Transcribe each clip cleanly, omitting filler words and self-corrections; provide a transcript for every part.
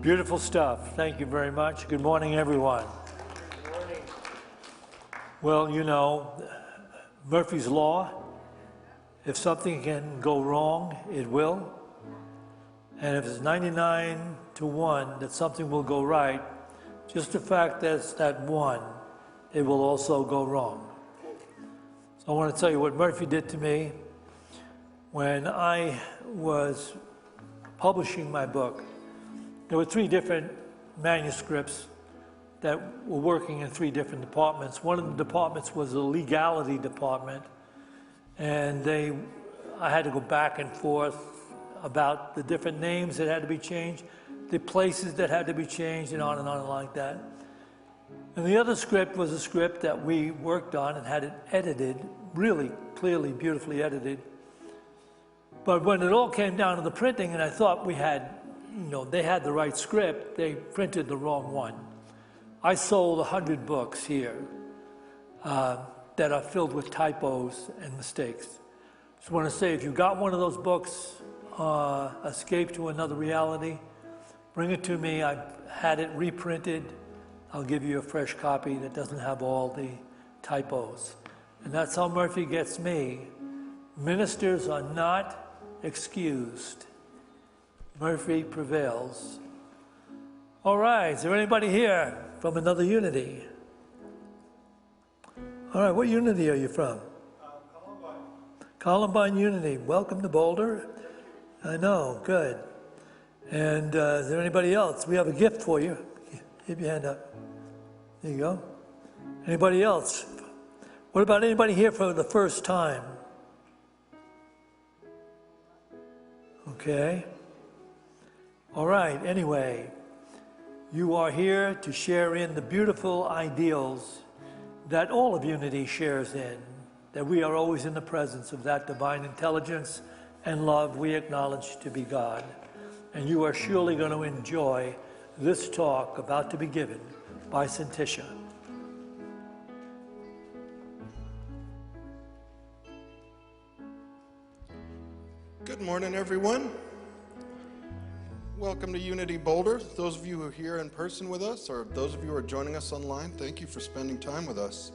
Beautiful stuff. Thank you very much. Good morning, everyone. Good morning. Well, you know, Murphy's Law, if something can go wrong, it will. And if it's 99 to 1 that something will go right, just the fact that it's that one, it will also go wrong. So I want to tell you what Murphy did to me when I was publishing my book. There were 3 different manuscripts that were working in 3 different departments. One of the departments was the legality department, and I had to go back and forth about the different names that had to be changed, the places that had to be changed, and on like that. And the other script was a script that we worked on and had it edited, really clearly, beautifully edited. But when it all came down to the printing, and I thought we had, they had the right script, they printed the wrong one. I sold 100 books here that are filled with typos and mistakes. Just want to say, if you got one of those books, Escape to Another Reality, bring it to me. I've had it reprinted. I'll give you a fresh copy that doesn't have all the typos. And that's how Murphy gets me. Ministers are not excused. Murphy prevails. All right, is there anybody here from another unity? All right, what unity are you from? Columbine. Columbine Unity. Welcome to Boulder. I know, good. And is there anybody else? We have a gift for you. Keep your hand up. There you go. Anybody else? What about anybody here for the first time? Okay. All right, anyway, you are here to share in the beautiful ideals that all of Unity shares in, that we are always in the presence of that divine intelligence and love we acknowledge to be God. And you are surely going to enjoy this talk about to be given by Santisha. Good morning, everyone. Welcome to Unity Boulder. Those of you who are here in person with us, or those of you who are joining us online, thank you for spending time with us.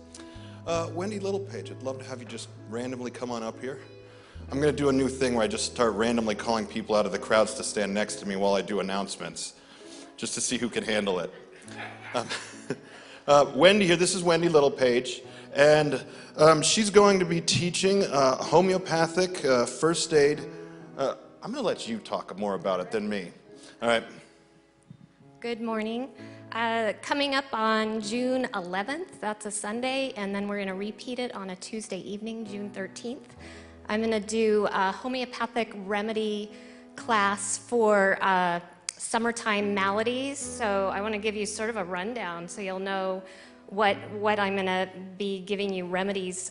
Wendy Littlepage, I'd love to have you just randomly come on up here. I'm going to do a new thing where I just start randomly calling people out of the crowds to stand next to me while I do announcements, just to see who can handle it. Wendy here, this is Wendy Littlepage, and she's going to be teaching homeopathic first aid. I'm going to let you talk more about it than me. All right. Good morning. Coming up on June 11th, that's a Sunday, and then we're going to repeat it on a Tuesday evening, June 13th. I'm going to do a homeopathic remedy class for summertime maladies. So I want to give you sort of a rundown so you'll know what I'm going to be giving you remedies,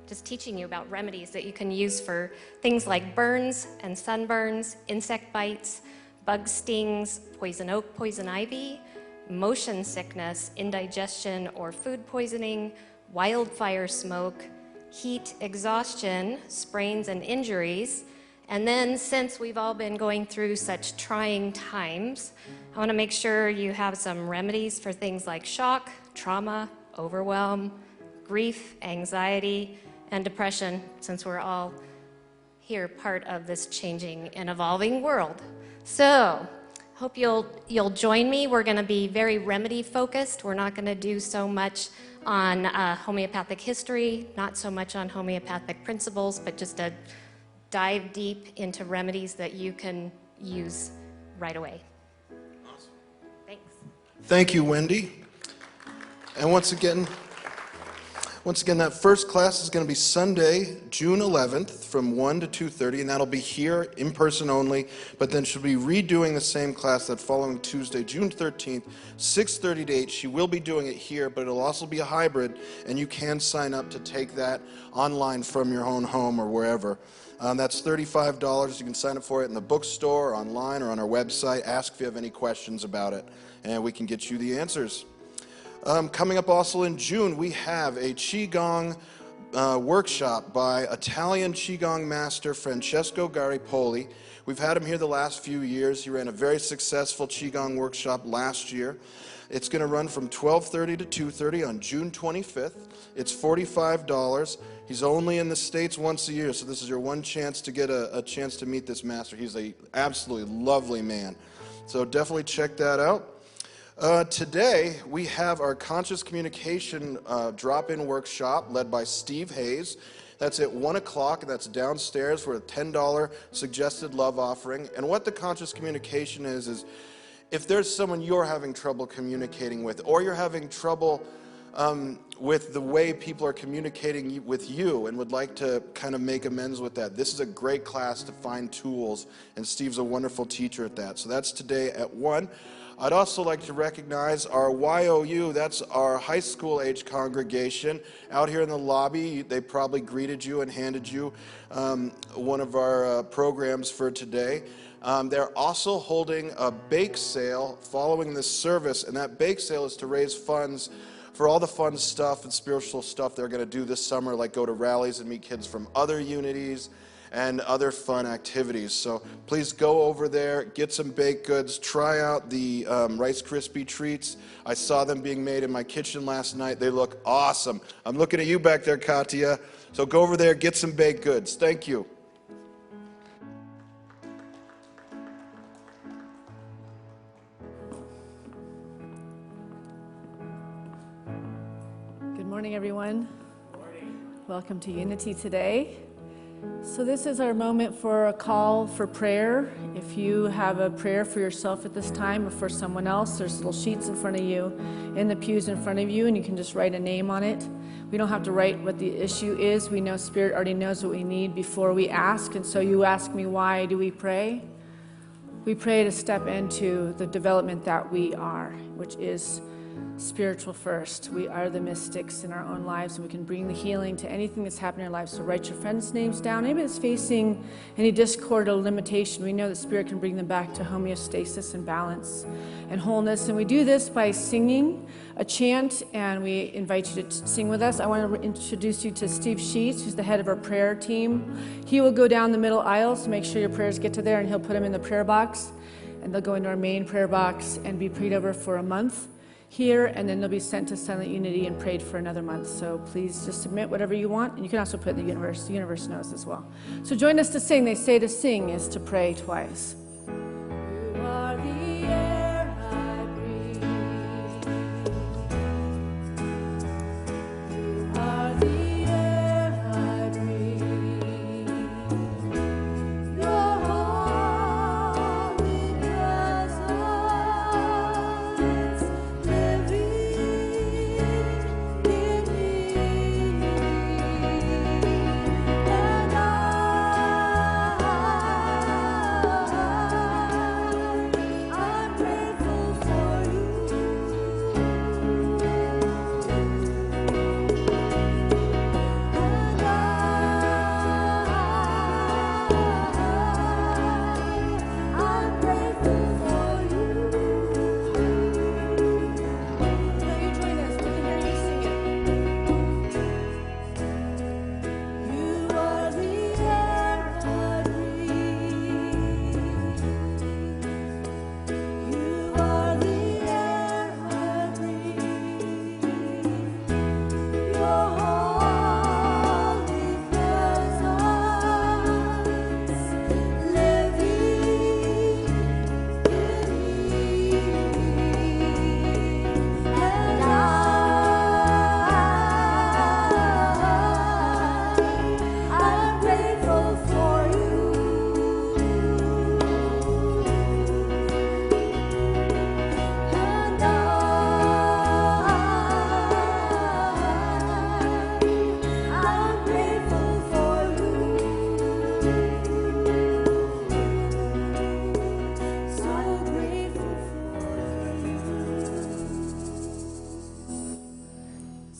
just teaching you about remedies that you can use for things like burns and sunburns, insect bites, bug stings, poison oak, poison ivy, motion sickness, indigestion or food poisoning, wildfire smoke, heat exhaustion, sprains and injuries. And then, since we've all been going through such trying times, I want to make sure you have some remedies for things like shock, trauma, overwhelm, grief, anxiety, and depression, since we're all here part of this changing and evolving world. So, hope you'll join me. We're going to be very remedy focused. We're not going to do so much on homeopathic history, not so much on homeopathic principles, but just a dive deep into remedies that you can use right away. Awesome. Thanks. Thank you, Wendy. And once again, that first class is going to be Sunday, June 11th from 1 to 2:30, and that'll be here in person only, but then she'll be redoing the same class that following Tuesday, June 13th, 6:30 to 8. She will be doing it here, but it'll also be a hybrid, and you can sign up to take that online from your own home or wherever. That's $35. You can sign up for it in the bookstore, online, or on our website. Ask if you have any questions about it, and we can get you the answers. Coming up also in June, we have a Qigong workshop by Italian Qigong master Francesco Garipoli. We've had him here the last few years. He ran a very successful Qigong workshop last year. It's going to run from 12:30 to 2:30 on June 25th. It's $45. He's only in the States once a year, so this is your one chance to get a chance to meet this master. He's an absolutely lovely man. So definitely check that out. Today, we have our conscious communication drop-in workshop led by Steve Hayes. That's at 1 o'clock, and that's downstairs for a $10 suggested love offering. And what the conscious communication is if there's someone you're having trouble communicating with, or you're having trouble with the way people are communicating with you and would like to kind of make amends with that, this is a great class to find tools, and Steve's a wonderful teacher at that. So that's today at 1. I'd also like to recognize our YOU, that's our high school age congregation. Out here in the lobby, they probably greeted you and handed you one of our programs for today. They're also holding a bake sale following this service, and that bake sale is to raise funds for all the fun stuff and spiritual stuff they're going to do this summer, like go to rallies and meet kids from other unities and other fun activities. So please go over there, get some baked goods, try out the Rice Krispie treats. I saw them being made in my kitchen last night. They look awesome. I'm looking at you back there, Katya. So go over there, get some baked goods. Thank you. Good morning, everyone. Good morning. Welcome to Unity today. So this is our moment for a call for prayer. If you have a prayer for yourself at this time or for someone else, there's little sheets in front of you, in the pews in front of you, and you can just write a name on it. We don't have to write what the issue is. We know Spirit already knows what we need before we ask. And so you ask me, why do we pray? We pray to step into the development that we are, which is spiritual first. We are the mystics in our own lives, and we can bring the healing to anything that's happening in our lives. So write your friends' names down. Anybody that's facing any discord or limitation, we know that Spirit can bring them back to homeostasis and balance and wholeness. And we do this by singing a chant, and we invite you to sing with us. I want to introduce you to Steve Sheets, who's the head of our prayer team. He will go down the middle aisle, so make sure your prayers get to there, and he'll put them in the prayer box, and they'll go into our main prayer box and be prayed over for a month here, and then they'll be sent to Silent Unity and prayed for another month. So please just submit whatever you want, and you can also put the universe. The universe knows as well. So join us to sing. They say to sing is to pray twice. You are the air I breathe. You are the air I breathe. Your holy presence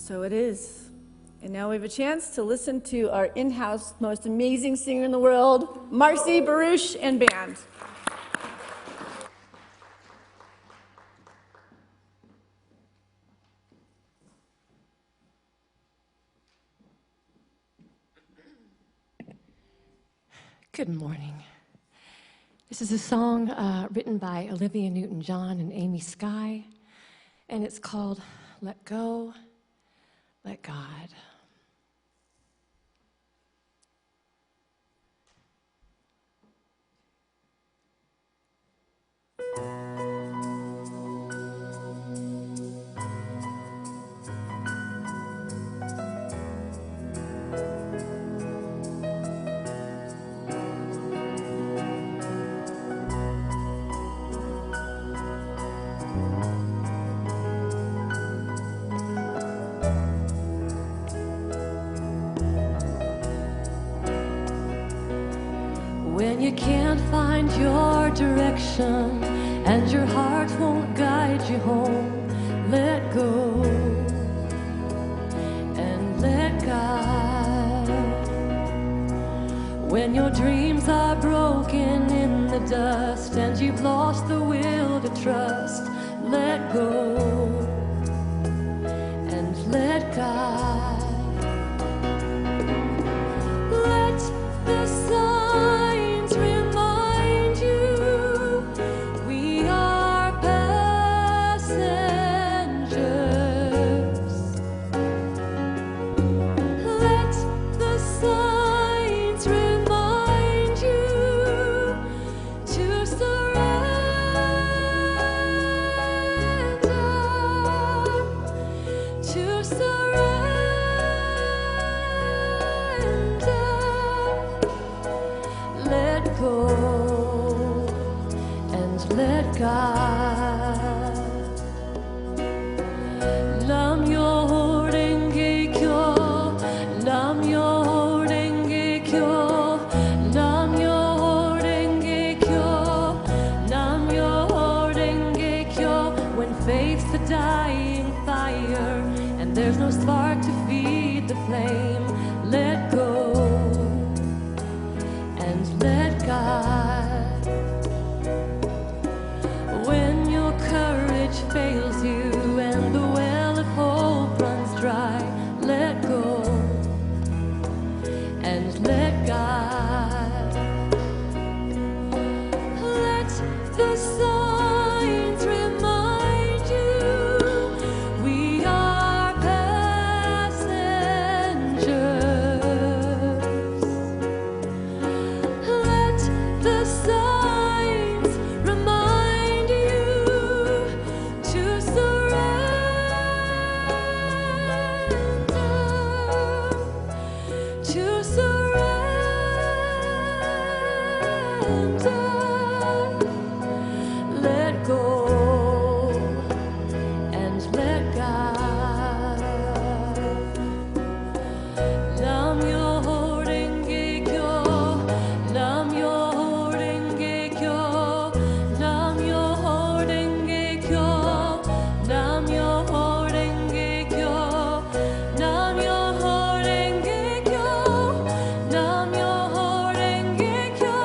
So it is. And now we have a chance to listen to our in-house most amazing singer in the world, Marcy Baruch and band. Good morning. This is a song written by Olivia Newton-John and Amy Skye, and it's called Let Go, Let God. When you can't find your direction and your heart won't guide you home, let go and let God. When your dreams are broken in the dust and you've lost the will to trust, let go and let God. Let the signs remind you we are passengers. Let the signs remind you to surrender, to surrender. Let go and let God. Nam-myoho Renge Kyo, Nam-myoho Renge Kyo, Nam-myoho Renge Kyo, Nam-myoho Renge Kyo. When faith's a dying fire and there's no spark to feed the flame, let go and let God. When your courage fails you and the well of hope runs dry, let go and let God. Let the signs remind you we are passengers. Let the signs remind you to surrender, to surrender. Let go and let God. Nam-myoho Renge Kyo, Nam-myoho Renge Kyo, Nam-myoho Renge Kyo, Nam-myoho Renge Kyo, Nam-myoho Renge Kyo, Nam-myoho Renge Kyo,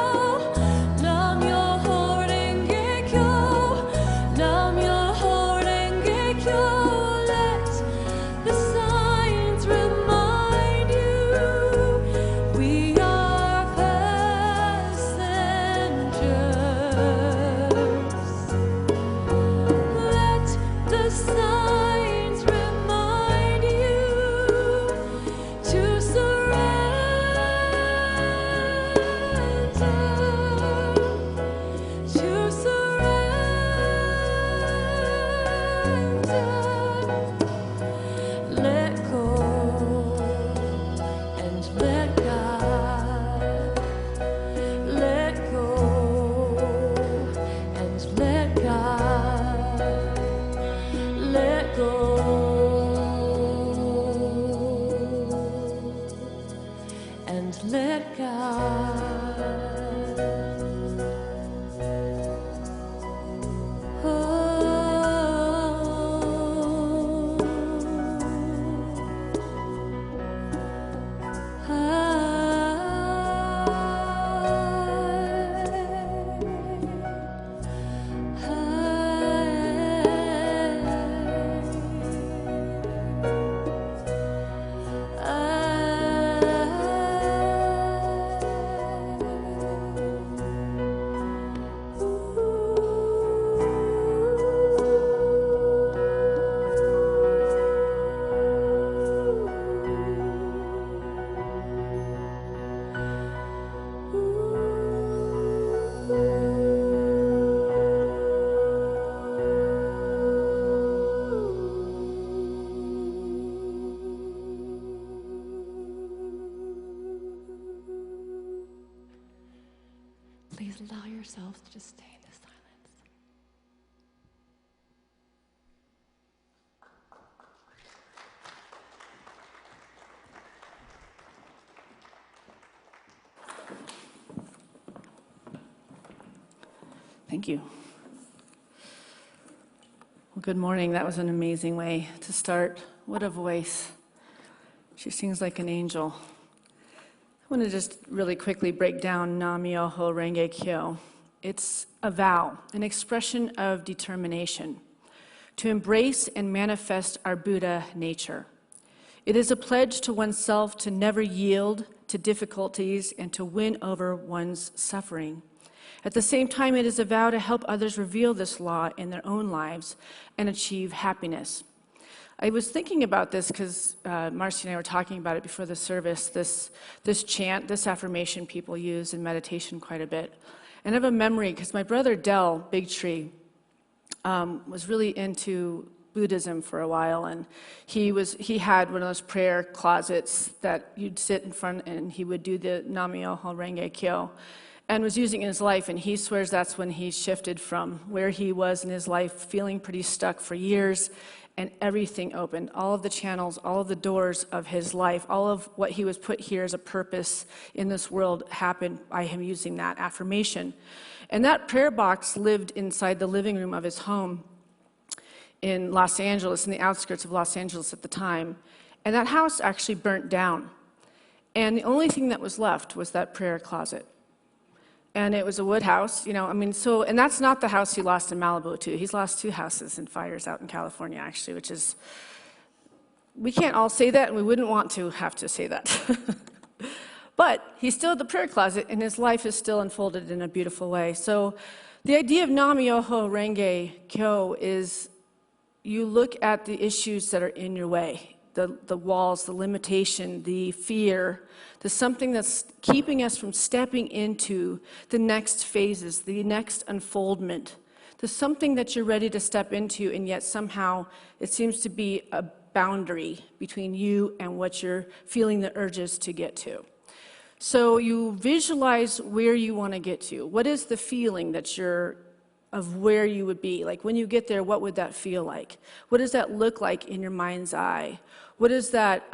Nam-myoho Renge Kyo, Nam-myoho Renge Kyo. Let the signs remind you we are passengers. Let the signs remind you to surrender, to surrender. Let go and let God. Let go and let God. Let ourselves to just stay in this silence. Thank you. Well, good morning. That was an amazing way to start. What a voice. She sings like an angel. I want to just really quickly break down Nam-myoho Renge Kyo. It's a vow, an expression of determination to embrace and manifest our Buddha nature. It is a pledge to oneself to never yield to difficulties and to win over one's suffering. At the same time, it is a vow to help others reveal this law in their own lives and achieve happiness. I was thinking about this because Marcy and I were talking about it before the service, this chant, this affirmation people use in meditation quite a bit. And I have a memory because my brother Del, Big Tree, was really into Buddhism for a while, and he had one of those prayer closets that you'd sit in front and he would do the Nam-myoho Renge Kyo, and was using it in his life, and he swears that's when he shifted from where he was in his life, feeling pretty stuck for years, and everything opened. All of the channels, all of the doors of his life, all of what he was put here as a purpose in this world happened by him using that affirmation. And that prayer box lived inside the living room of his home in Los Angeles, in the outskirts of Los Angeles at the time. And that house actually burnt down. And the only thing that was left was that prayer closet. And it was a wood house, and that's not the house he lost in Malibu, too. He's lost 2 houses in fires out in California, actually, which is, we can't all say that, and we wouldn't want to have to say that. But he's still at the prayer closet, and his life is still unfolded in a beautiful way. So the idea of Nam-myoho Renge Kyo is you look at the issues that are in your way, the walls, the limitation, the fear, the something that's keeping us from stepping into the next phases, the next unfoldment. There's something that you're ready to step into, and yet somehow it seems to be a boundary between you and what you're feeling the urges to get to. So you visualize where you want to get to. What is the feeling that of where you would be? Like when you get there, what would that feel like? What does that look like in your mind's eye? What does that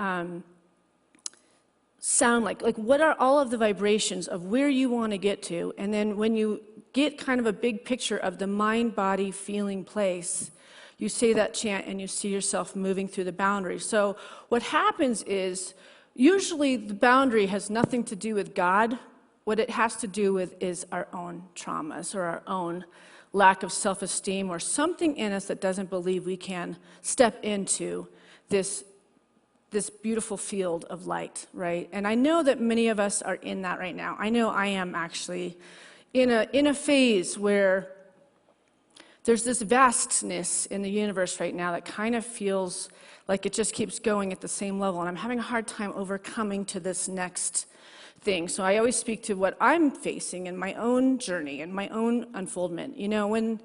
sound like? Like what are all of the vibrations of where you want to get to? And then when you get kind of a big picture of the mind, body, feeling place, you say that chant and you see yourself moving through the boundary. So what happens is usually the boundary has nothing to do with God. What it has to do with is our own traumas or our own lack of self-esteem or something in us that doesn't believe we can step into this beautiful field of light, right? And I know that many of us are in that right now. I know I am actually in a phase where there's this vastness in the universe right now that kind of feels like it just keeps going at the same level, and I'm having a hard time overcoming to this next thing. So I always speak to what I'm facing in my own journey and my own unfoldment. When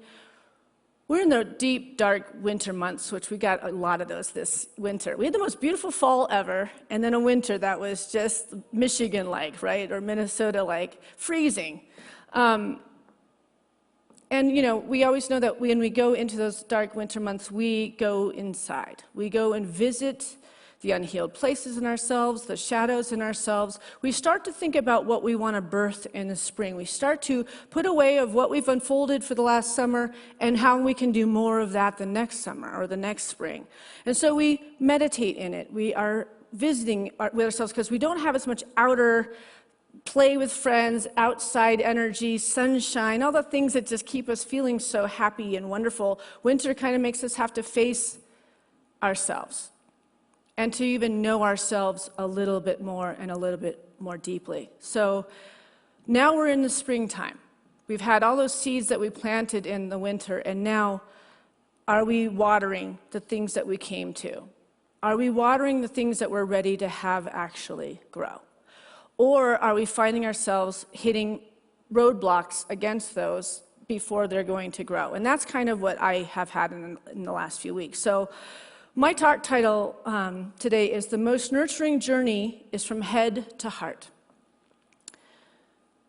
we're in the deep, dark winter months, which we got a lot of those this winter. We had the most beautiful fall ever, and then a winter that was just Michigan-like, right, or Minnesota-like, freezing. And, we always know that when we go into those dark winter months, we go inside. We go and visit the unhealed places in ourselves, the shadows in ourselves. We start to think about what we want to birth in the spring. We start to put away of what we've unfolded for the last summer and how we can do more of that the next summer or the next spring. And so we meditate in it. We are visiting with ourselves because we don't have as much outer play with friends, outside energy, sunshine, all the things that just keep us feeling so happy and wonderful. Winter kind of makes us have to face ourselves and to even know ourselves a little bit more and a little bit more deeply. So now we're in the springtime. We've had all those seeds that we planted in the winter, and now are we watering the things that we came to? Are we watering the things that we're ready to have actually grow? Or are we finding ourselves hitting roadblocks against those before they're going to grow? And that's kind of what I have had in the last few weeks. So my talk title today is The Most Nurturing Journey is from Head to Heart.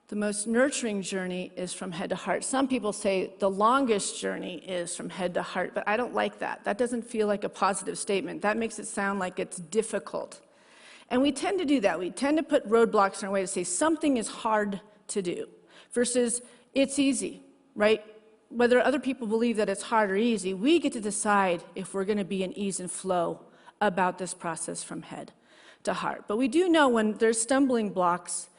The most nurturing journey is from head to heart. Some people say the longest journey is from head to heart, but I don't like that. That doesn't feel like a positive statement. That makes it sound like it's difficult. And we tend to do that. We tend to put roadblocks in our way to say something is hard to do versus it's easy, right? Whether other people believe that it's hard or easy, we get to decide if we're going to be in ease and flow about this process from head to heart. But we do know when there's stumbling blocks,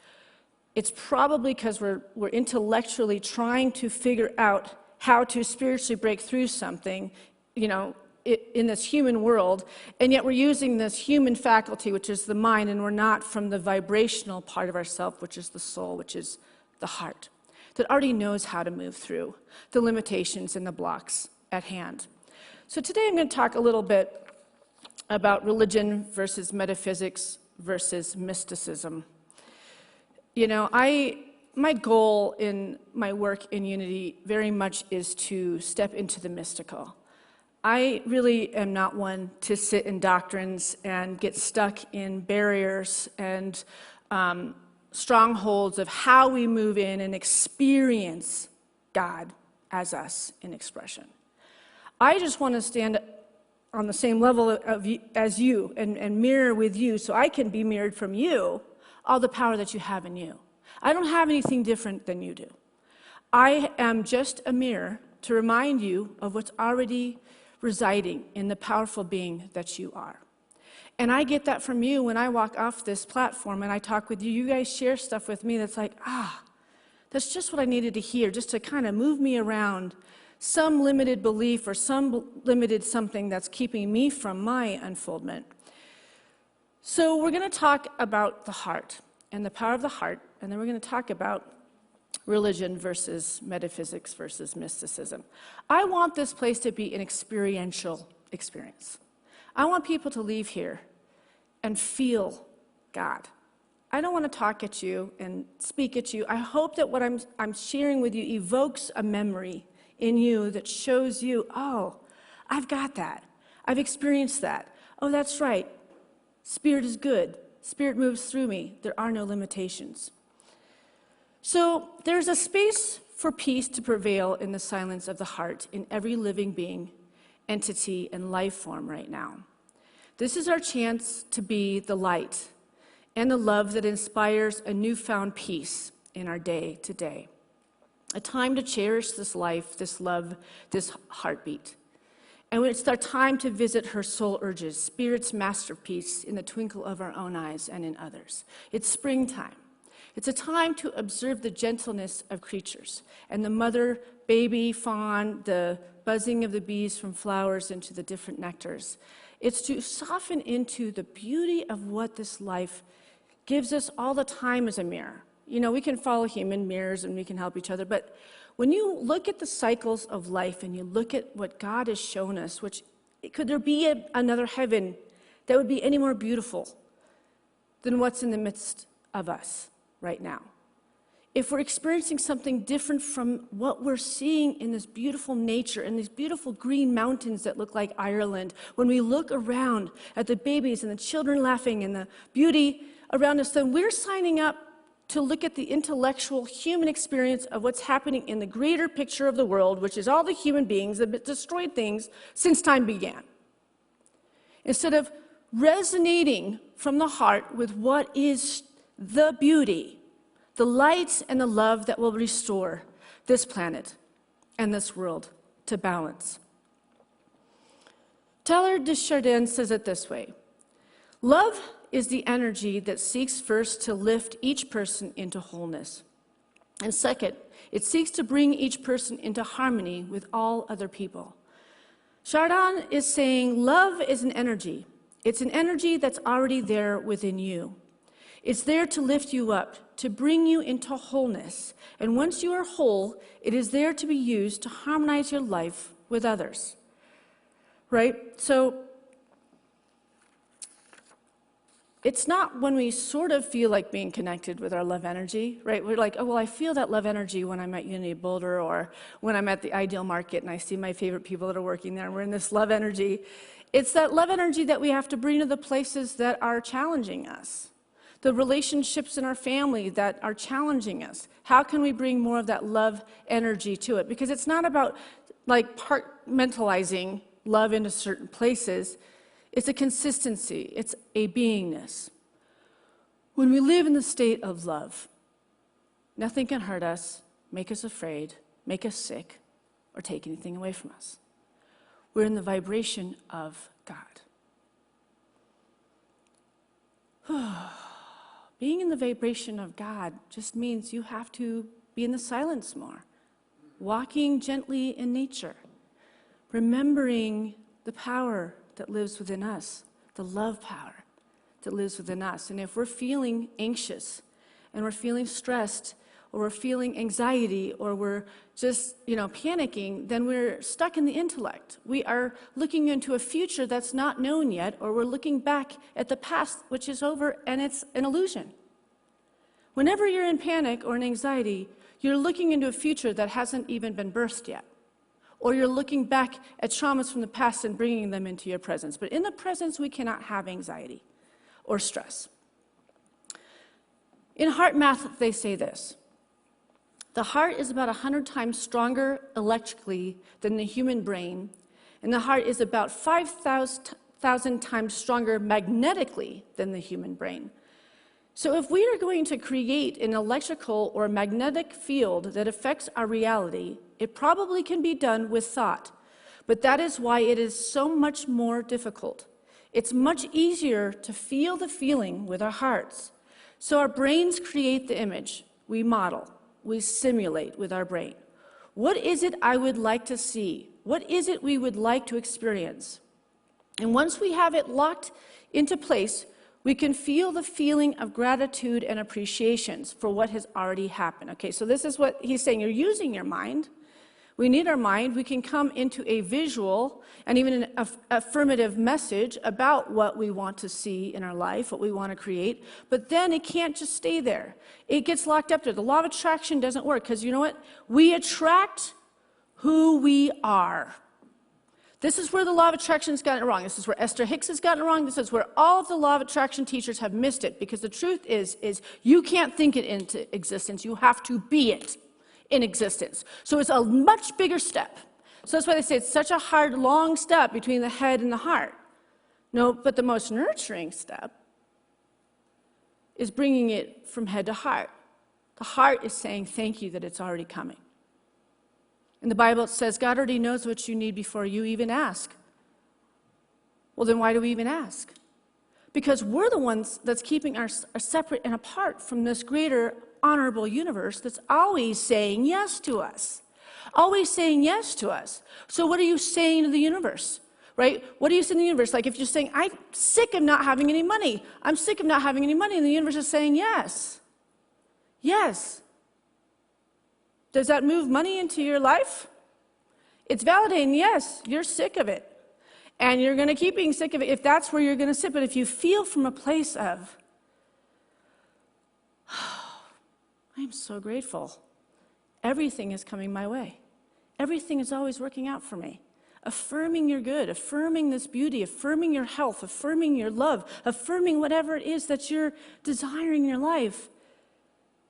it's probably because we're intellectually trying to figure out how to spiritually break through something, in this human world, and yet we're using this human faculty, which is the mind, and we're not from the vibrational part of ourself, which is the soul, which is the heart, that already knows how to move through the limitations and the blocks at hand. So today I'm going to talk a little bit about religion versus metaphysics versus mysticism. My goal in my work in Unity very much is to step into the mystical. I really am not one to sit in doctrines and get stuck in barriers and strongholds of how we move in and experience God as us in expression. I just want to stand on the same level as you and mirror with you so I can be mirrored from you all the power that you have in you. I don't have anything different than you do. I am just a mirror to remind you of what's already residing in the powerful being that you are. And I get that from you when I walk off this platform and I talk with you. You guys share stuff with me that's like, that's just what I needed to hear, just to kind of move me around some limited belief or some limited something that's keeping me from my unfoldment. So we're going to talk about the heart and the power of the heart, and then we're going to talk about religion versus metaphysics versus mysticism. I want this place to be an experiential experience. I want people to leave here and feel God. I don't want to talk at you and speak at you. I hope that what I'm sharing with you evokes a memory in you that shows you, oh, I've got that. I've experienced that. Oh, that's right. Spirit is good. Spirit moves through me. There are no limitations. So there's a space for peace to prevail in the silence of the heart in every living being, entity, and life form right now. This is our chance to be the light and the love that inspires a newfound peace in our day to day. A time to cherish this life, this love, this heartbeat. And it's our time to visit her soul urges, Spirit's masterpiece in the twinkle of our own eyes and in others. It's springtime. It's a time to observe the gentleness of creatures and the mother, baby, fawn, the buzzing of the bees from flowers into the different nectars. It's to soften into the beauty of what this life gives us all the time as a mirror. We can follow human mirrors and we can help each other, but when you look at the cycles of life and you look at what God has shown us, could there be another heaven that would be any more beautiful than what's in the midst of us right now? If we're experiencing something different from what we're seeing in this beautiful nature and these beautiful green mountains that look like Ireland, when we look around at the babies and the children laughing and the beauty around us, then we're signing up to look at the intellectual human experience of what's happening in the greater picture of the world, which is all the human beings that have destroyed things since time began. Instead of resonating from the heart with what is the beauty, the light and the love that will restore this planet and this world to balance. Teilhard de Chardin says it this way: love is the energy that seeks first to lift each person into wholeness. And second, it seeks to bring each person into harmony with all other people. Chardin is saying love is an energy. It's an energy that's already there within you. It's there to lift you up, to bring you into wholeness. And once you are whole, it is there to be used to harmonize your life with others. Right? So it's not when we sort of feel like being connected with our love energy, right? We're like, oh, well, I feel that love energy when I'm at Unity Boulder or when I'm at the Ideal Market and I see my favorite people that are working there and we're in this love energy. It's that love energy that we have to bring to the places that are challenging us, The relationships in our family that are challenging us. How can we bring more of that love energy to it? Because it's not about like compartmentalizing love into certain places. It's a consistency. It's a beingness. When we live in the state of love, nothing can hurt us, make us afraid, make us sick, or take anything away from us. We're in the vibration of God. Being in the vibration of God just means you have to be in the silence more, walking gently in nature, remembering the power that lives within us, the love power that lives within us. And if we're feeling anxious and we're feeling stressed or we're feeling anxiety or we're just, panicking, then we're stuck in the intellect. We are looking into a future that's not known yet, or we're looking back at the past, which is over, and it's an illusion. Whenever you're in panic or in anxiety, you're looking into a future that hasn't even been birthed yet. Or you're looking back at traumas from the past and bringing them into your presence. But in the presence, we cannot have anxiety or stress. In heart math, they say this. The heart is about 100 times stronger electrically than the human brain, and the heart is about 5,000 times stronger magnetically than the human brain. So if we are going to create an electrical or magnetic field that affects our reality, it probably can be done with thought. But that is why it is so much more difficult. It's much easier to feel the feeling with our hearts. So our brains create the image. We model. We simulate with our brain. What is it I would like to see? What is it we would like to experience? And once we have it locked into place, we can feel the feeling of gratitude and appreciation for what has already happened. Okay, so this is what he's saying. You're using your mind. We need our mind. We can come into a visual and even an affirmative message about what we want to see in our life, what we want to create. But then it can't just stay there. It gets locked up there. The law of attraction doesn't work because you know what? We attract who we are. This is where the law of attraction has gotten it wrong. This is where Esther Hicks has gotten it wrong. This is where all of the law of attraction teachers have missed it, because the truth is you can't think it into existence. You have to be it in existence. So it's a much bigger step. So that's why they say it's such a hard, long step between the head and the heart. No, but the most nurturing step is bringing it from head to heart. The heart is saying thank you that it's already coming. In the Bible, it says God already knows what you need before you even ask. Well, then why do we even ask? Because we're the ones that's keeping our separate and apart from this greater honorable universe that's always saying yes to us. Always saying yes to us. So what are you saying to the universe? Right? What are you saying to the universe? Like if you're saying, I'm sick of not having any money. I'm sick of not having any money. And the universe is saying yes. Yes. Does that move money into your life? It's validating, yes, you're sick of it. And you're going to keep being sick of it if that's where you're going to sit. But if you feel from a place of, I'm so grateful. Everything is coming my way. Everything is always working out for me. Affirming your good, affirming this beauty, affirming your health, affirming your love, affirming whatever it is that you're desiring in your life,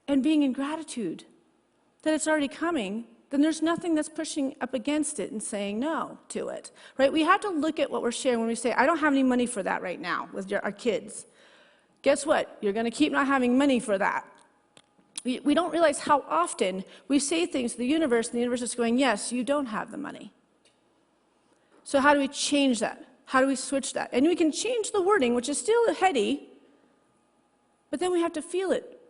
and being in gratitude that it's already coming, then there's nothing that's pushing up against it and saying no to it, right? We have to look at what we're sharing when we say, I don't have any money for that right now with our kids. Guess what? You're going to keep not having money for that. We don't realize how often we say things to the universe, and the universe is going, yes, you don't have the money. So how do we change that? How do we switch that? And we can change the wording, which is still heady, but then we have to feel it.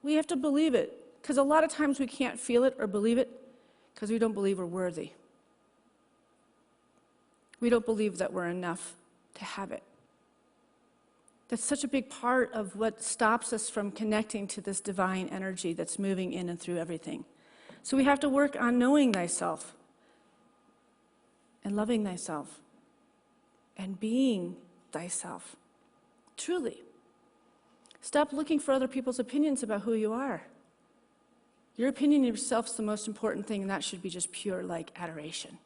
We have to believe it. Because a lot of times we can't feel it or believe it because we don't believe we're worthy. We don't believe that we're enough to have it. That's such a big part of what stops us from connecting to this divine energy that's moving in and through everything. So we have to work on knowing thyself and loving thyself and being thyself. Truly. Stop looking for other people's opinions about who you are. Your opinion of yourself is the most important thing, and that should be just pure, like, adoration.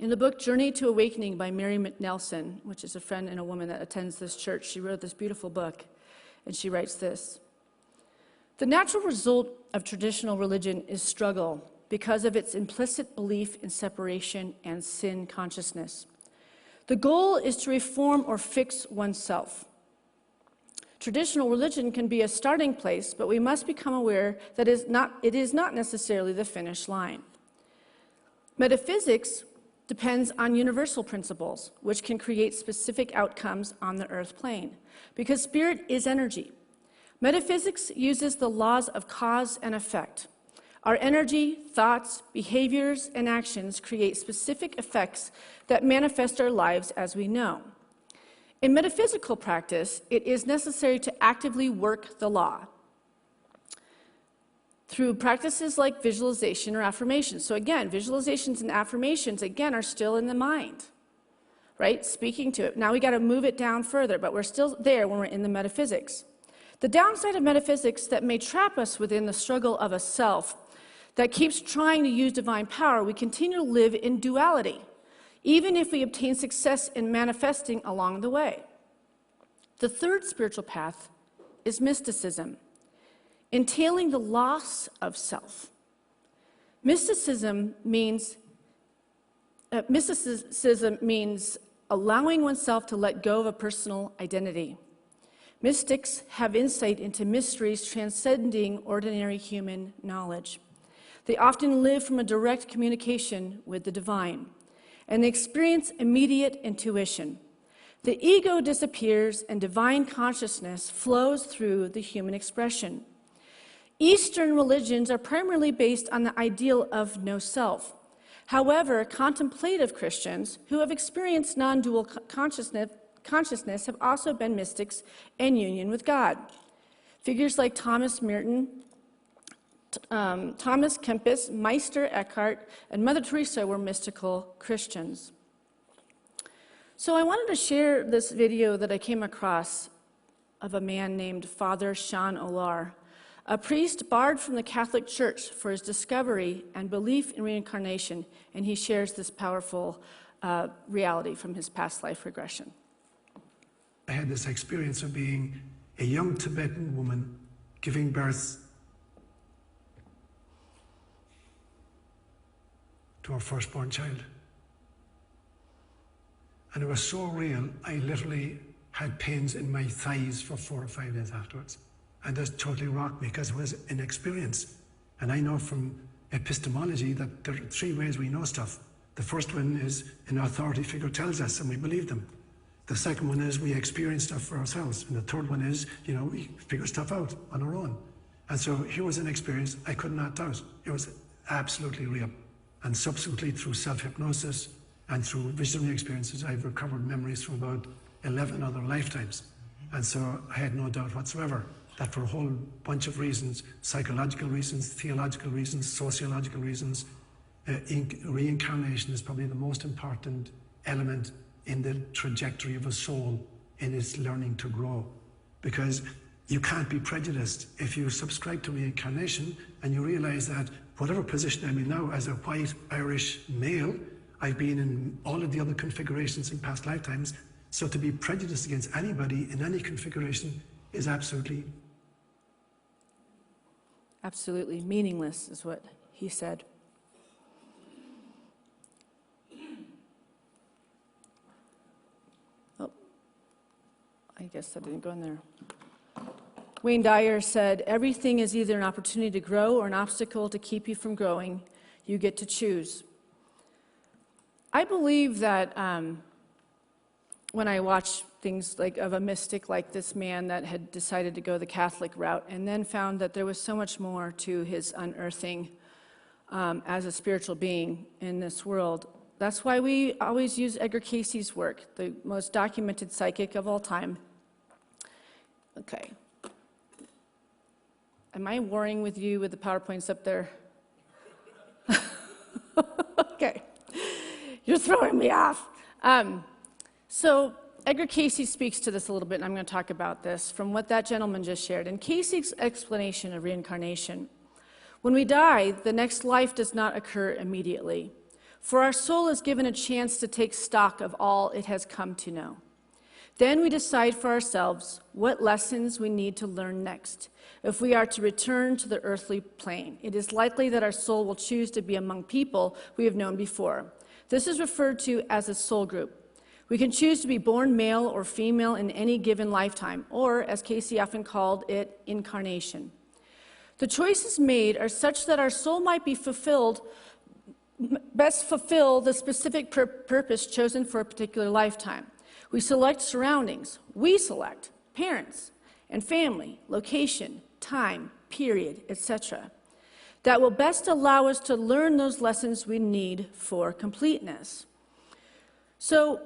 In the book Journey to Awakening by Mary McNelson, which is a friend and a woman that attends this church, she wrote this beautiful book, and she writes this: "The natural result of traditional religion is struggle because of its implicit belief in separation and sin consciousness. The goal is to reform or fix oneself. Traditional religion can be a starting place, but we must become aware that it is not necessarily the finish line. Metaphysics depends on universal principles, which can create specific outcomes on the earth plane, because spirit is energy. Metaphysics uses the laws of cause and effect. Our energy, thoughts, behaviors, and actions create specific effects that manifest our lives as we know. In metaphysical practice, it is necessary to actively work the law through practices like visualization or affirmations. So again, visualizations and affirmations, again, are still in the mind, right? Speaking to it. Now we got to move it down further, but we're still there when we're in the metaphysics. The downside of metaphysics that may trap us within the struggle of a self that keeps trying to use divine power, we continue to live in duality, even if we obtain success in manifesting along the way. The third spiritual path is mysticism, entailing the loss of self. Mysticism means allowing oneself to let go of a personal identity. Mystics have insight into mysteries transcending ordinary human knowledge. They often live from a direct communication with the divine, and they experience immediate intuition. The ego disappears, and divine consciousness flows through the human expression. Eastern religions are primarily based on the ideal of no self. However, contemplative Christians who have experienced non-dual consciousness have also been mystics in union with God. Figures like Thomas Merton, Thomas Kempis, Meister Eckhart, and Mother Teresa were mystical Christians. So I wanted to share this video that I came across of a man named Father Sean Olar, a priest barred from the Catholic Church for his discovery and belief in reincarnation, and he shares this powerful reality from his past life regression. I had this experience of being a young Tibetan woman giving birth to our firstborn child. And it was so real, I literally had pains in my thighs for 4 or 5 days afterwards. And that totally rocked me because it was an experience. And I know from epistemology that there are 3 ways we know stuff. The first one is an authority figure tells us and we believe them. The second one is we experience stuff for ourselves. And the third one is, we figure stuff out on our own. And so here was an experience I could not doubt. It was absolutely real. And subsequently through self-hypnosis and through visionary experiences, I've recovered memories from about 11 other lifetimes. And so I had no doubt whatsoever that for a whole bunch of reasons, psychological reasons, theological reasons, sociological reasons, reincarnation is probably the most important element in the trajectory of a soul in its learning to grow. Because you can't be prejudiced if you subscribe to reincarnation and you realize that whatever position I'm in now as a white Irish male, I've been in all of the other configurations in past lifetimes. So to be prejudiced against anybody in any configuration is absolutely meaningless, is what he said. Oh, I guess that didn't go in there. Wayne Dyer said, "Everything is either an opportunity to grow or an obstacle to keep you from growing. You get to choose." I believe that when I watch things like of a mystic like this man that had decided to go the Catholic route and then found that there was so much more to his unearthing as a spiritual being in this world. That's why we always use Edgar Cayce's work, the most documented psychic of all time. Okay. Am I warring with you with the PowerPoints up there? Okay. You're throwing me off. So Edgar Cayce speaks to this a little bit, and I'm going to talk about this from what that gentleman just shared. In Cayce's explanation of reincarnation, when we die, the next life does not occur immediately. for our soul is given a chance to take stock of all it has come to know. Then we decide for ourselves what lessons we need to learn next. If we are to return to the earthly plane, it is likely that our soul will choose to be among people we have known before. This is referred to as a soul group. We can choose to be born male or female in any given lifetime, or, as Casey often called it, incarnation. The choices made are such that our soul might be best fulfill the specific purpose chosen for a particular lifetime. We select surroundings. We select parents and family, location, time, period, etc. That will best allow us to learn those lessons we need for completeness. So,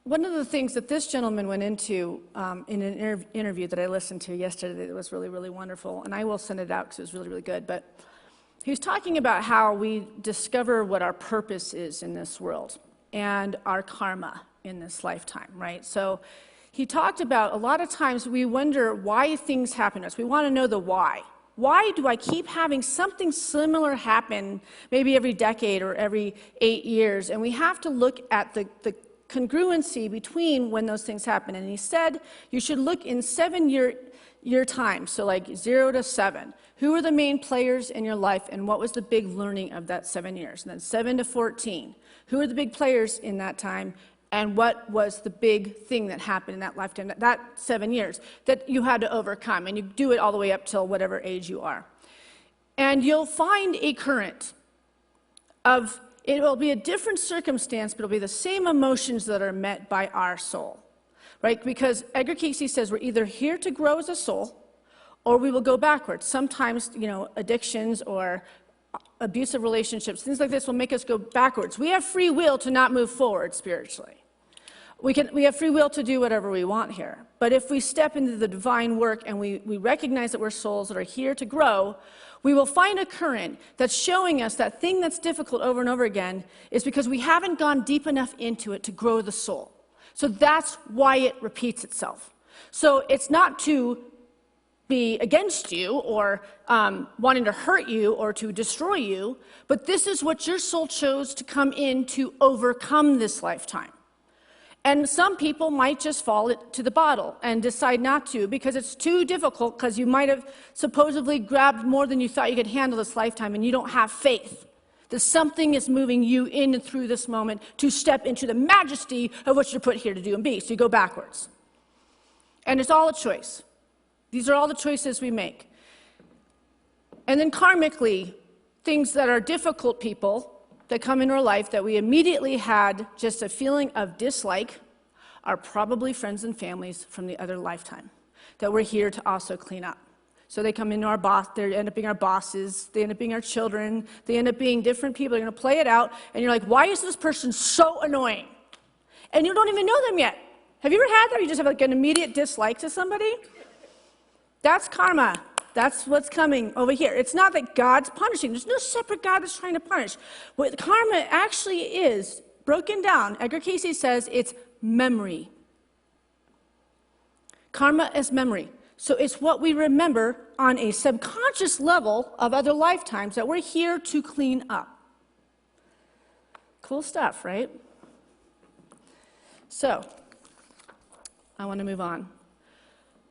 one of the things that this gentleman went into in an interview that I listened to yesterday that was really, really wonderful, and I will send it out because it was really, really good, but he was talking about how we discover what our purpose is in this world and our karma in this lifetime, right? So he talked about a lot of times we wonder why things happen to us. We want to know the why. Why do I keep having something similar happen maybe every decade or every 8 years? And we have to look at the congruency between when those things happen. And he said you should look in 7-year time, so like 0 to 7. Who are the main players in your life and what was the big learning of that 7 years? And then 7 to 14. Who are the big players in that time and what was the big thing that happened in that lifetime, that 7 years, that you had to overcome? And you do it all the way up till whatever age you are. And you'll find a current of, it will be a different circumstance, but it'll be the same emotions that are met by our soul, right? Because Edgar Cayce says we're either here to grow as a soul, or we will go backwards. Sometimes, addictions or abusive relationships, things like this will make us go backwards. We have free will to not move forward spiritually. We have free will to do whatever we want here. But if we step into the divine work and we recognize that we're souls that are here to grow, we will find a current that's showing us that thing that's difficult over and over again is because we haven't gone deep enough into it to grow the soul. So that's why it repeats itself. So it's not to be against you or wanting to hurt you or to destroy you, but this is what your soul chose to come in to overcome this lifetime. And some people might just fall to the bottle and decide not to because it's too difficult because you might have supposedly grabbed more than you thought you could handle this lifetime and you don't have faith that something is moving you in and through this moment to step into the majesty of what you're put here to do and be. So you go backwards. And it's all a choice. These are all the choices we make. And then karmically, things that are difficult people that come into our life that we immediately had just a feeling of dislike are probably friends and families from the other lifetime that we're here to also clean up. So they come into our boss, they end up being our bosses, they end up being our children, they end up being different people. They're going to play it out, and you're like, why is this person so annoying? And you don't even know them yet. Have you ever had that? You just have like an immediate dislike to somebody? That's karma. That's what's coming over here. It's not that God's punishing. There's no separate God that's trying to punish. What karma actually is, broken down, Edgar Cayce says it's memory. Karma is memory. So it's what we remember on a subconscious level of other lifetimes that we're here to clean up. Cool stuff, right? So, I want to move on.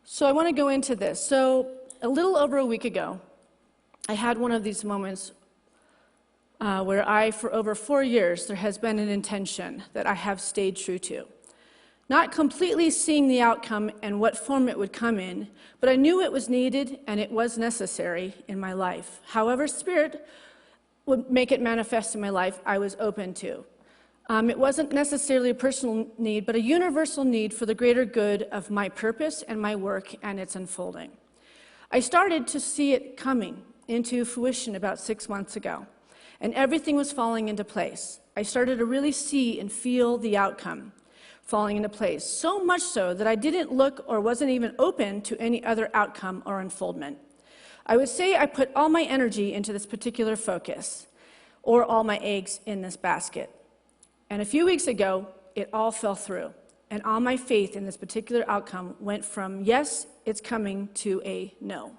So I want to go into this. So a little over a week ago, I had one of these moments where for over 4 years, there has been an intention that I have stayed true to. Not completely seeing the outcome and what form it would come in, but I knew it was needed and it was necessary in my life. However Spirit would make it manifest in my life, I was open to. It wasn't necessarily a personal need, but a universal need for the greater good of my purpose and my work and its unfolding. I started to see it coming into fruition about 6 months ago, and everything was falling into place. I started to really see and feel the outcome falling into place, so much so that I didn't look or wasn't even open to any other outcome or unfoldment. I would say I put all my energy into this particular focus, or all my eggs in this basket. And a few weeks ago, it all fell through. And all my faith in this particular outcome went from, yes, it's coming, to a no.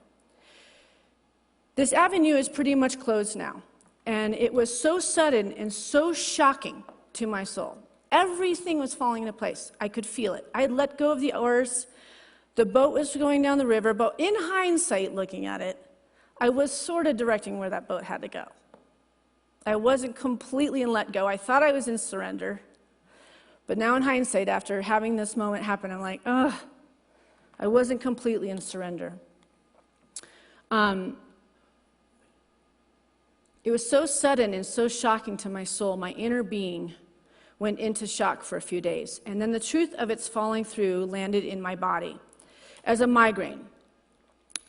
This avenue is pretty much closed now. And it was so sudden and so shocking to my soul. Everything was falling into place. I could feel it. I had let go of the oars. The boat was going down the river, but in hindsight, looking at it, I was sort of directing where that boat had to go. I wasn't completely in let go. I thought I was in surrender. But now in hindsight, after having this moment happen, I'm like, ugh, I wasn't completely in surrender. It was so sudden and so shocking to my soul. My inner being went into shock for a few days. And then the truth of its falling through landed in my body as a migraine.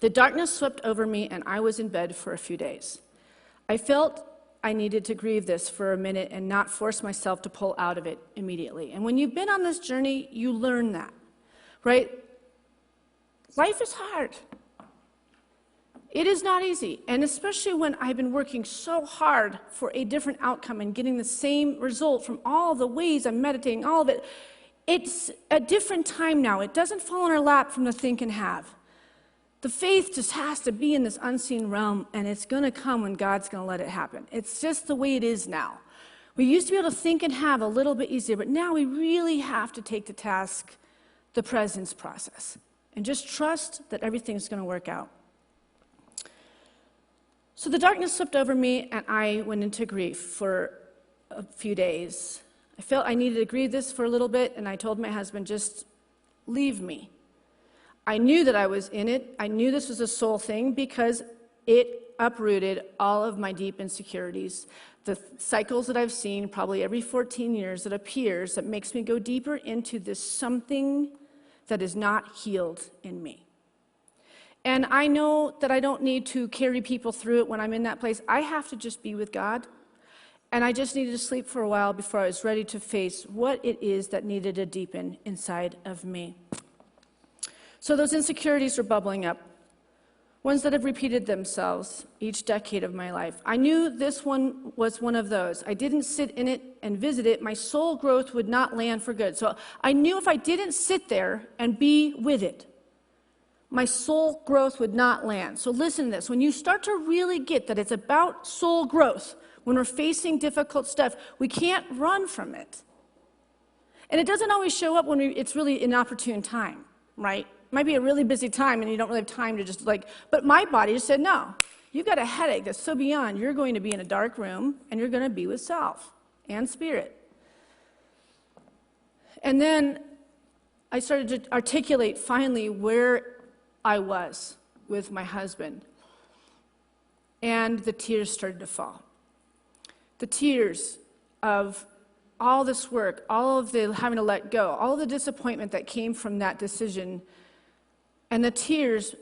The darkness swept over me, and I was in bed for a few days. I felt I needed to grieve this for a minute and not force myself to pull out of it immediately. And when you've been on this journey, you learn that, right? Life is hard. It is not easy, and especially when I've been working so hard for a different outcome and getting the same result from all the ways I'm meditating, all of it. It's a different time now. It doesn't fall in our lap from the think and have. The faith just has to be in this unseen realm, and it's going to come when God's going to let it happen. It's just the way it is now. We used to be able to think and have a little bit easier, but now we really have to take to task the presence process and just trust that everything's going to work out. So the darkness swept over me, and I went into grief for a few days. I felt I needed to grieve this for a little bit, and I told my husband, just leave me. I knew that I was in it. I knew this was a soul thing because it uprooted all of my deep insecurities. The cycles that I've seen probably every 14 years that appears that makes me go deeper into this something that is not healed in me. And I know that I don't need to carry people through it when I'm in that place. I have to just be with God. And I just needed to sleep for a while before I was ready to face what it is that needed to deepen inside of me. So those insecurities were bubbling up, ones that have repeated themselves each decade of my life. I knew this one was one of those. I didn't sit in it and visit it. My soul growth would not land for good. So I knew if I didn't sit there and be with it, my soul growth would not land. So listen to this. When you start to really get that it's about soul growth, when we're facing difficult stuff, we can't run from it. And it doesn't always show up when it's really an opportune time, right? It might be a really busy time and you don't really have time to just but my body just said, no, you've got a headache that's so beyond. You're going to be in a dark room and you're going to be with self and spirit. And then I started to articulate finally where I was with my husband. And the tears started to fall. The tears of all this work, all of the having to let go, all the disappointment that came from that decision, and the tears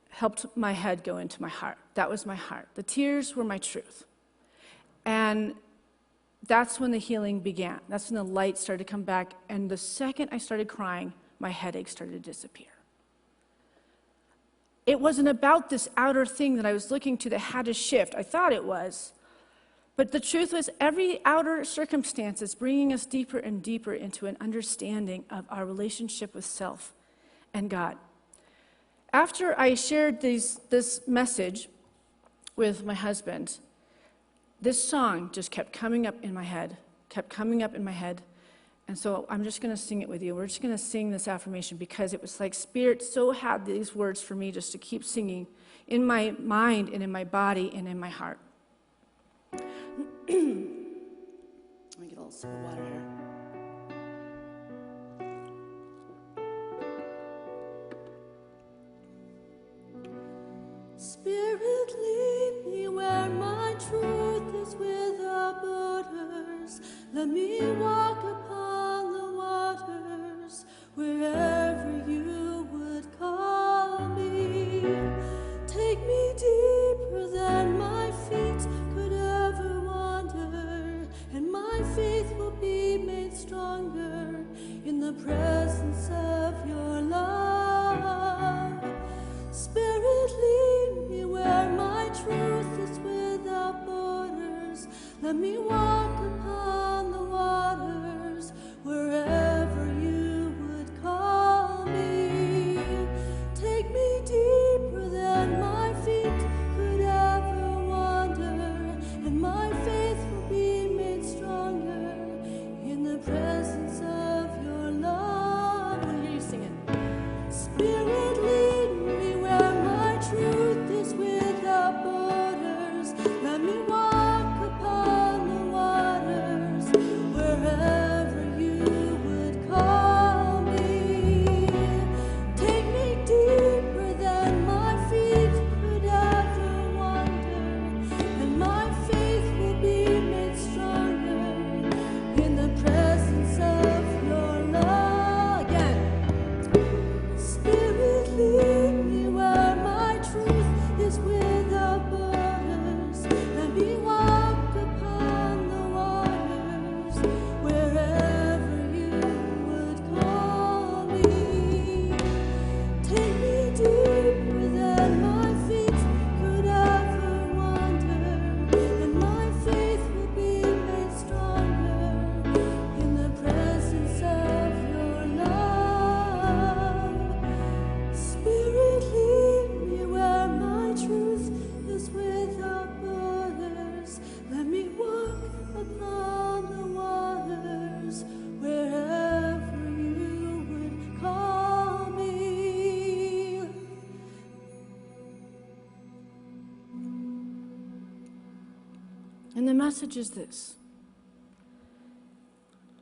helped my head go into my heart. That was my heart. The tears were my truth. And that's when the healing began. That's when the light started to come back. And the second I started crying, my headache started to disappear. It wasn't about this outer thing that I was looking to that had to shift. I thought it was. But the truth was every outer circumstance is bringing us deeper and deeper into an understanding of our relationship with self and God. After I shared this message with my husband, this song just kept coming up in my head, And so I'm just going to sing it with you. We're just going to sing this affirmation because it was like Spirit so had these words for me just to keep singing in my mind and in my body and in my heart. Let me get a little sip of water here. Spirit, lead me where my truth is without borders. Let me walk upon the waters wherever you would call me. Take me deeper than my feet could ever wander, and my faith will be made stronger in the presence of your love. Spirit, lead me where my truth is without borders. Let me walk upon the waters wherever you would call me. Take me deeper than my feet could ever wander, and my And the message is this: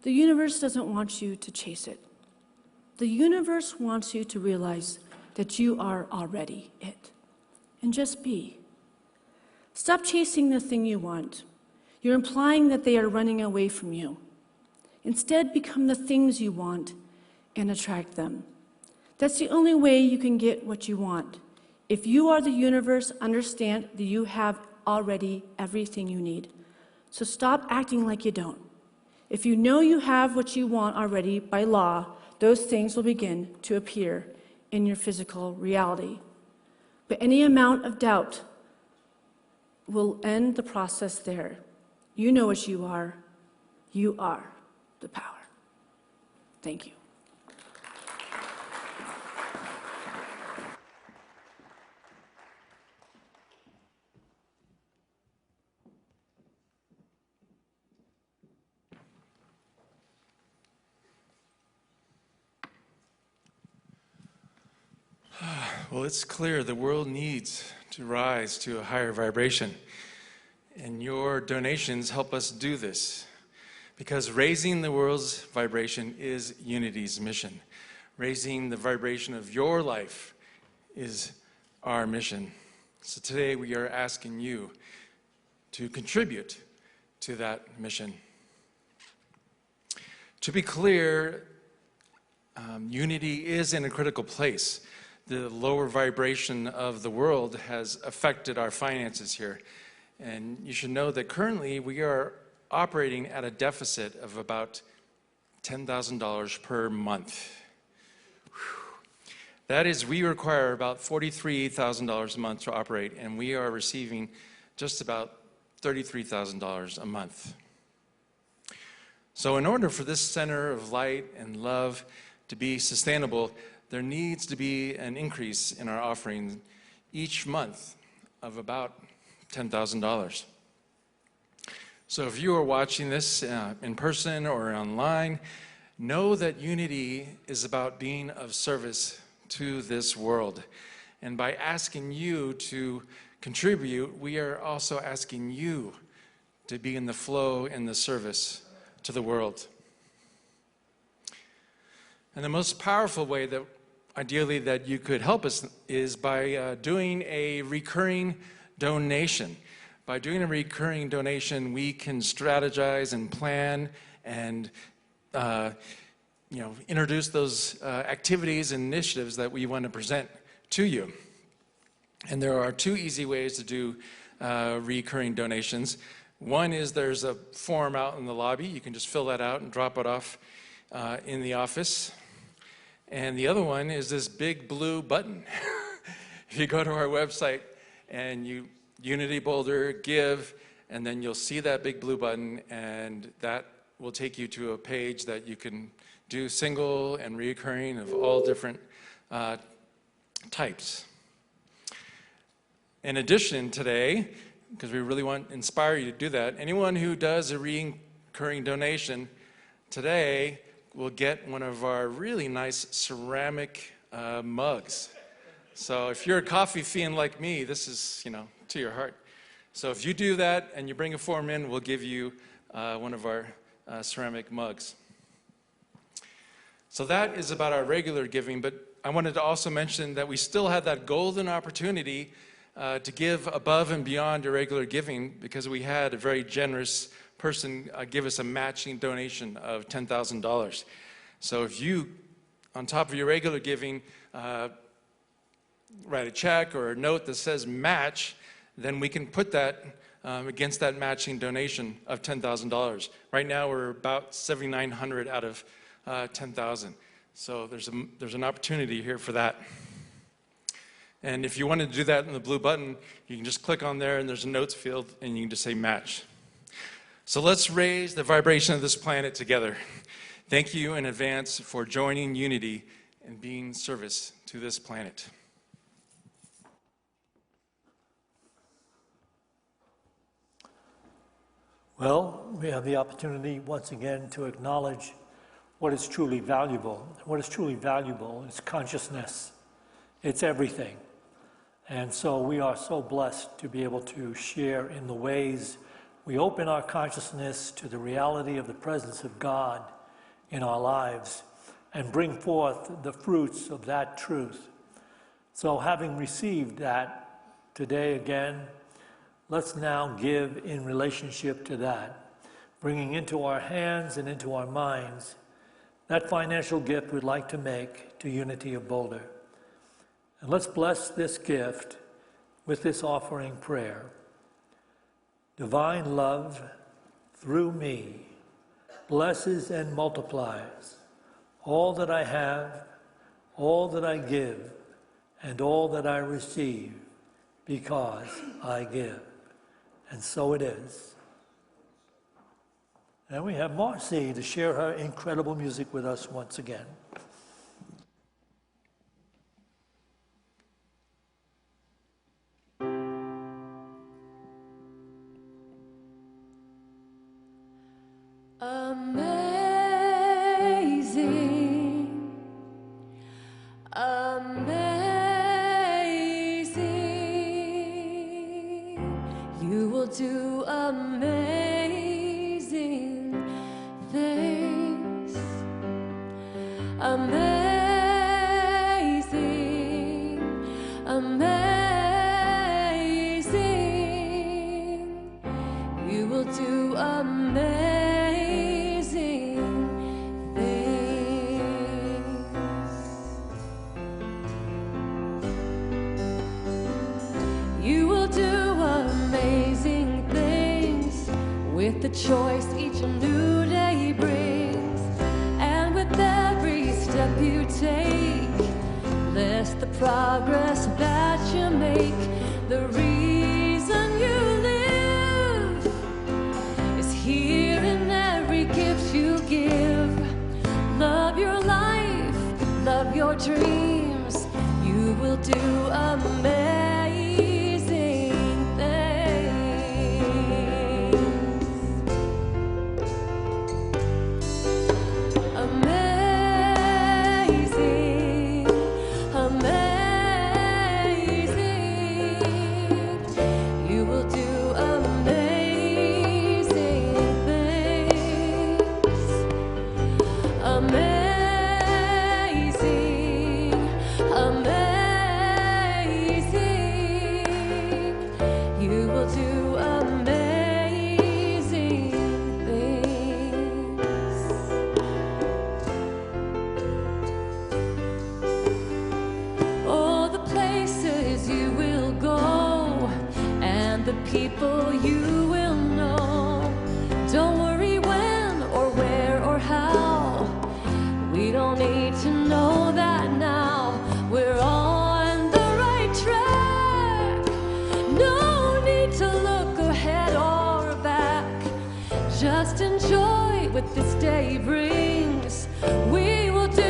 the universe doesn't want you to chase it. The universe wants you to realize that you are already it. And just be. Stop chasing the thing you want. You're implying that they are running away from you. Instead, become the things you want and attract them. That's the only way you can get what you want. If you are the universe, understand that you have already everything you need. So stop acting like you don't. If you know you have what you want already by law, those things will begin to appear in your physical reality. But any amount of doubt will end the process there. You know what you are. You are the power. Thank you. Well, it's clear the world needs to rise to a higher vibration, and your donations help us do this, because raising the world's vibration is Unity's mission. Raising the vibration of your life is our mission. So today we are asking you to contribute to that mission. To be clear, Unity is in a critical place. The lower vibration of the world has affected our finances here. And you should know that currently we are operating at a deficit of about $10,000 per month. Whew. That is, we require about $43,000 a month to operate, and we are receiving just about $33,000 a month. So in order for this center of light and love to be sustainable, there needs to be an increase in our offering each month of about $10,000. So if you are watching this in person or online, know that Unity is about being of service to this world. And by asking you to contribute, we are also asking you to be in the flow and the service to the world. And the most powerful way that ideally that you could help us is by doing a recurring donation. By doing a recurring donation, we can strategize and plan and introduce those activities and initiatives that we want to present to you. And there are two easy ways to do recurring donations. One is there's a form out in the lobby. You can just fill that out and drop it off in the office. And the other one is this big blue button. If you go to our website and you Unity Boulder, give, and then you'll see that big blue button, and that will take you to a page that you can do single and recurring of all different types. In addition today, because we really want to inspire you to do that, anyone who does a recurring donation today will get one of our really nice ceramic mugs. So if you're a coffee fiend like me, this is, to your heart. So if you do that and you bring a form in, we'll give you one of our ceramic mugs. So that is about our regular giving, but I wanted to also mention that we still have that golden opportunity to give above and beyond your regular giving, because we had a very generous person give us a matching donation of $10,000. So if you, on top of your regular giving, write a check or a note that says match, then we can put that against that matching donation of $10,000. Right now we're about $7,900 out of $10,000. So there's an opportunity here for that. And if you want to do that in the blue button, you can just click on there and there's a notes field and you can just say match. So let's raise the vibration of this planet together. Thank you in advance for joining Unity and being service to this planet. Well, we have the opportunity once again to acknowledge what is truly valuable. What is truly valuable is consciousness. It's everything. And so we are so blessed to be able to share in the ways we open our consciousness to the reality of the presence of God in our lives and bring forth the fruits of that truth. So having received that today again, let's now give in relationship to that, bringing into our hands and into our minds that financial gift we'd like to make to Unity of Boulder. And let's bless this gift with this offering prayer. Divine love, through me, blesses and multiplies all that I have, all that I give, and all that I receive, because I give. And so it is. And we have Marcy to share her incredible music with us once again. Amazing, amazing, you will do amazing things. Amazing, amazing, you will do amazing. With the choice each new day brings, and with every step you take, bless the progress that you make. The reason you live is here in every gift you give. Love your life, love your dreams, you will do amazing. People you will know. Don't worry when or where or how. We don't need to know that now. We're on the right track. No need to look ahead or back. Just enjoy what this day brings. We will do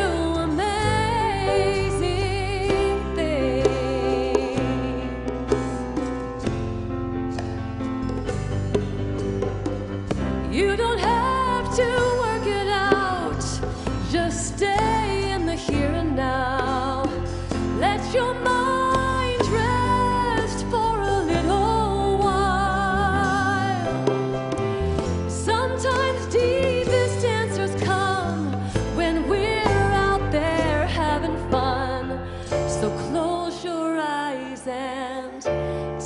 you don't have to work it out. Just stay in the here and now. Let your mind rest for a little while. Sometimes deepest answers come when we're out there having fun. So close your eyes and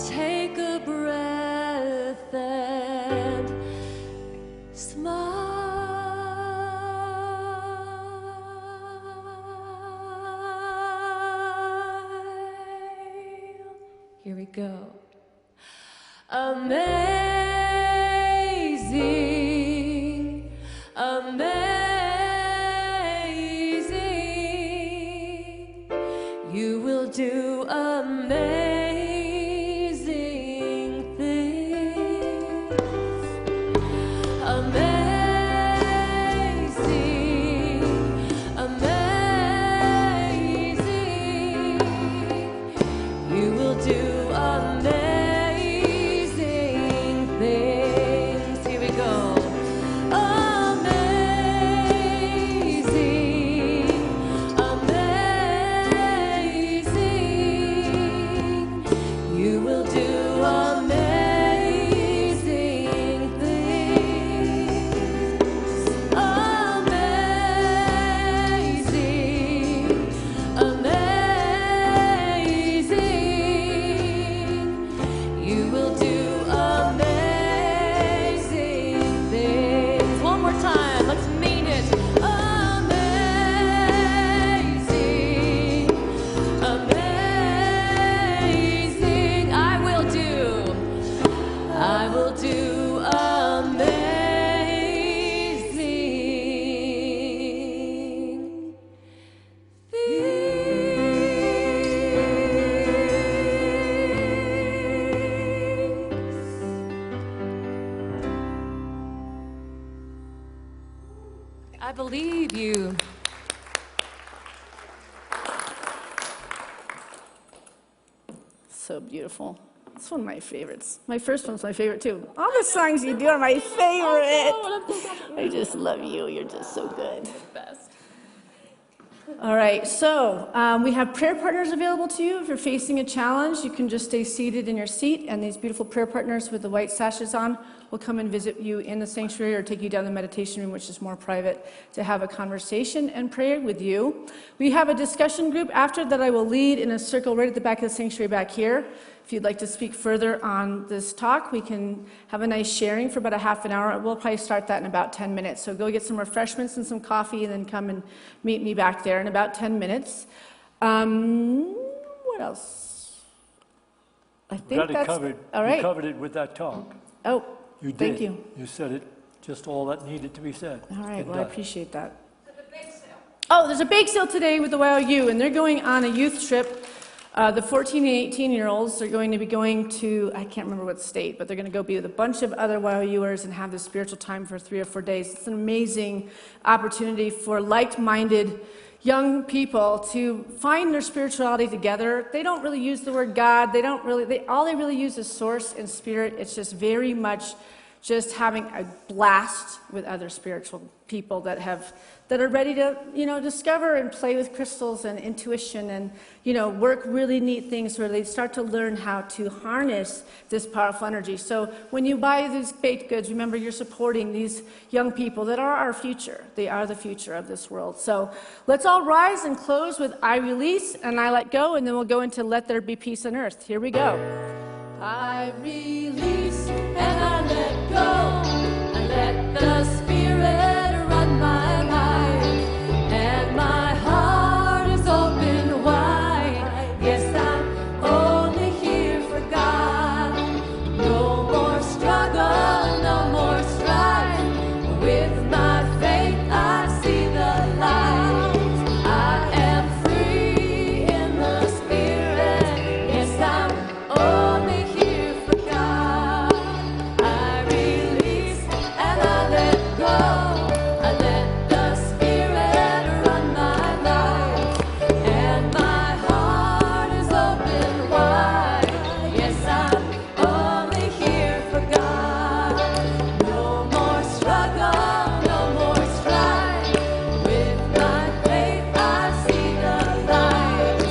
take a breath and smile. Here we go. Amazing, amazing, you will do amazing things. Amazing, amazing, you will do amazing things. Here we go. Amazing. I believe you. So beautiful. It's one of my favorites. My first one's my favorite too. All the songs you do are my favorite. I just love you. You're just so good. Best. All right, so we have prayer partners available to you. If you're facing a challenge, you can just stay seated in your seat, and these beautiful prayer partners with the white sashes on will come and visit you in the sanctuary or take you down the meditation room, which is more private, to have a conversation and pray with you. We have a discussion group after that I will lead in a circle right at the back of the sanctuary back here. If you'd like to speak further on this talk, we can have a nice sharing for about a half an hour. We'll probably start that in about 10 minutes. So go get some refreshments and some coffee and then come and meet me back there in about 10 minutes. What else? I think that's covered. all right. You covered it with that talk. Oh, You did. thank you. You said it, just all that needed to be said. All right, and well, I done. appreciate that. Oh, there's a bake sale today with the YOU, and they're going on a youth trip. The 14 and 18-year-olds are going to be going to, I can't remember what state, but they're going to go be with a bunch of other YOUers and have this spiritual time for 3 or 4 days. It's an amazing opportunity for like-minded young people to find their spirituality together. They don't really use the word God. All they really use is source and spirit. It's just very much just having a blast with other spiritual people that are ready to, discover and play with crystals and intuition and, work really neat things where they start to learn how to harness this powerful energy. So when you buy these baked goods, remember you're supporting these young people that are our future. They are the future of this world. So let's all rise and close with I release and I let go, and then we'll go into let there be peace on earth. Here we go. I release and I let go. I let the Spirit run my life, and my heart is open wide. Yes, I'm only here for God. No more struggle, no more strife. With my faith I see the light. I am free in the Spirit. Yes, I'm only here for God. I release and I let go. I let the Spirit run my life, and my heart is open wide. Yes, I'm only here for God. No more struggle, no more strife. With my faith I see the light.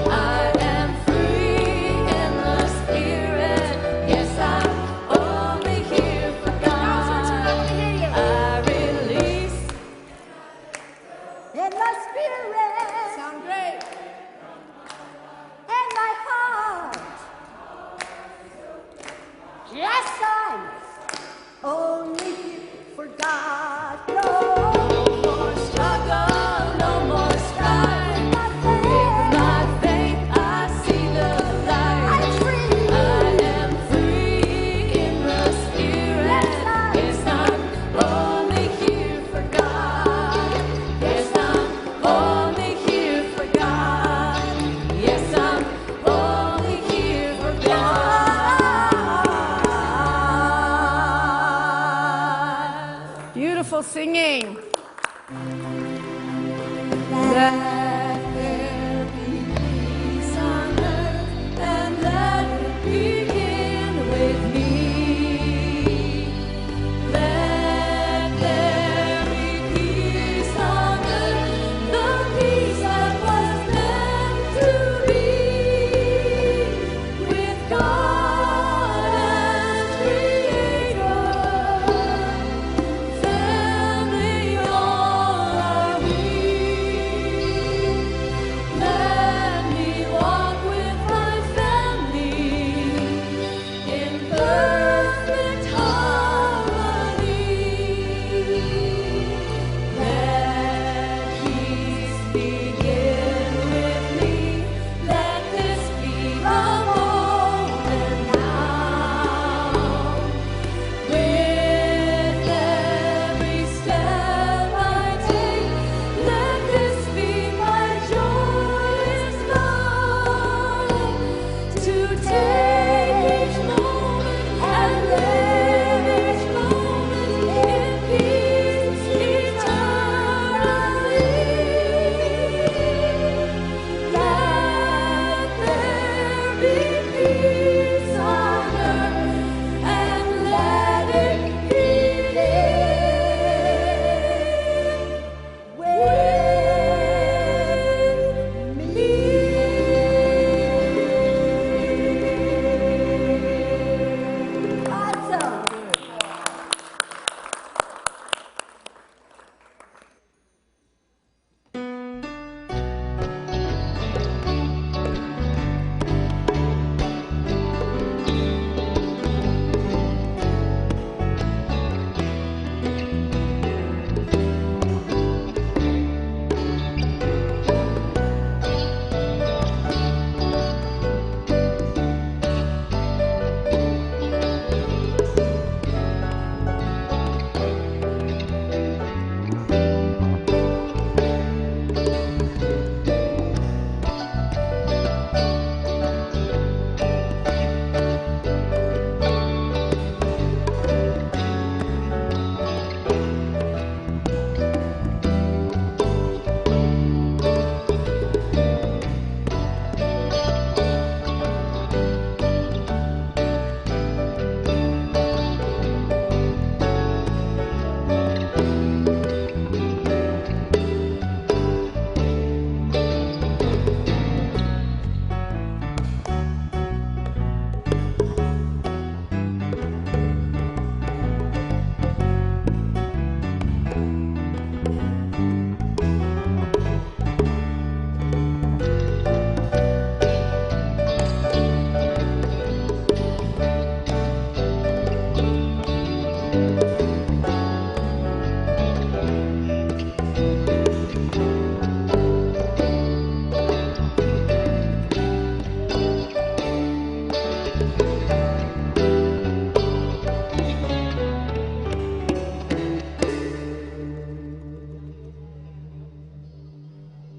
I am free in the Spirit. Yes, I'm only here for God. I release In the Spirit, Sound great. in my heart. Yes, I'm only here for God. no more struggle, no more strife. With my faith I see the light. I'm free. I am free in the Spirit. Yes, I'm only here for God. Yes, I'm only here for God. Yes, I'm only here for God. Beautiful singing.